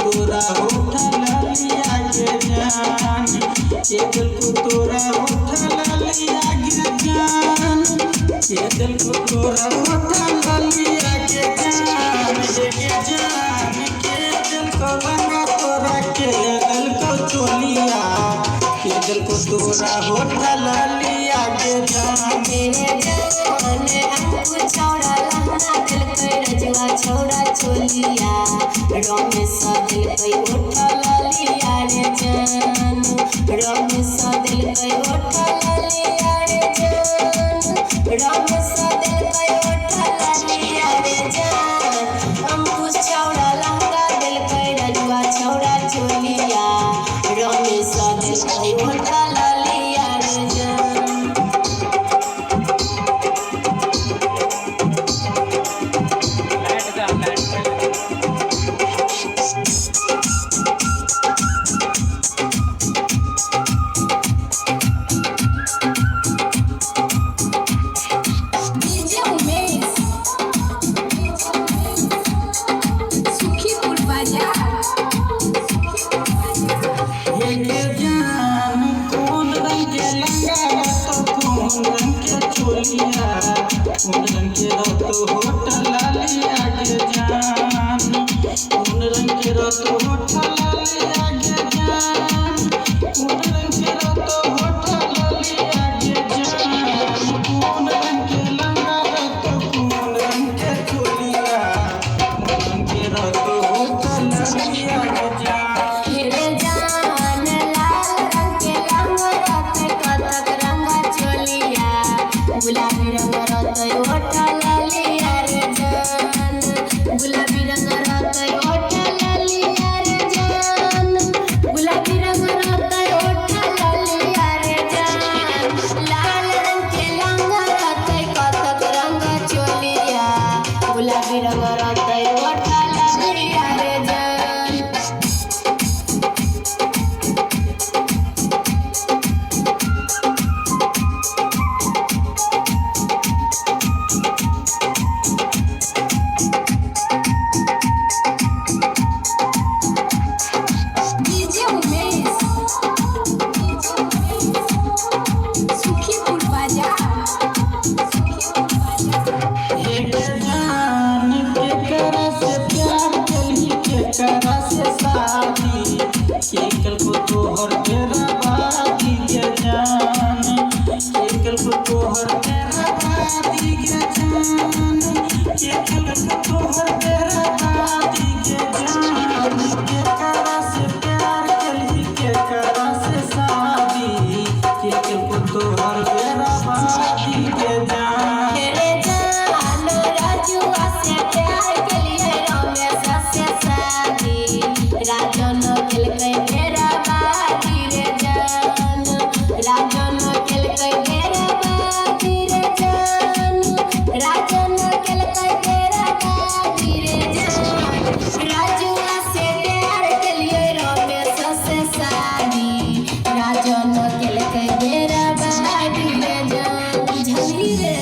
तोरा उठा लिया गे जान, एक को तोरा उठा लिया गे जान, एक को तोरा उठा लिया गे जान, गे जान के दिल को लगा तोरा के दिल को चोलिया, के दिल को तोरा उठा लिया गे जान। मेरे जान हमको छौड़ा लहना दिल के रजवा छौड़ा चोलिया, रमेश दिल के उठा लिया रे जान, रमेश दिल के उठा लिया रे जान, रमेश दिल के उठा लिया रे जान। हमको छौड़ा लहना दिल के रजवा छौड़ा चोलिया, रमेश दिल के उठा लिया रे जान। उन रंग के रतो होटल लिया गे जान, उन रंग के रतो होटल लिया गे जान, उन रंग के रतो होटल लिया गे जान, उन रंग के लंगा रतो उन रंग के चोलिया, उन रंग के रतो होटल लिया गे जान। मेरे जान लाल रंग के लंगा रतो कतक रंगा चोलिया, गुलाबी रंग ओठा लिया रे जान, गुलाबी रंग ओठा लिया रे जान, गुलाबी रंग ओठा लिया रे जान। लाल रंग के लंगा कतक रंग चोलिया, गुलाबी रंग ओठा लिया रे जान। करा से शादी केकल को तोहर तेरा बादी के जान, केकल को तोहर तेरा बादी के जान, केकल को तोहर तेरा बादी के जान। केकरा से प्यार कली केकरा से शादी केकल को तोहर तेरा बादी के जान। मेरे जान राजुआ से प्यार के लिए रमेश से शादी, राजन खेल के मेरा बाती रे जान, राजन खेल के मेरा बाती रे जान, राजन खेल के मेरा बाती रे जान। राजुआ से प्यार के लिए रमेश से शादी, राजन खेल के मेरा बाती रे जान। बुझली रे।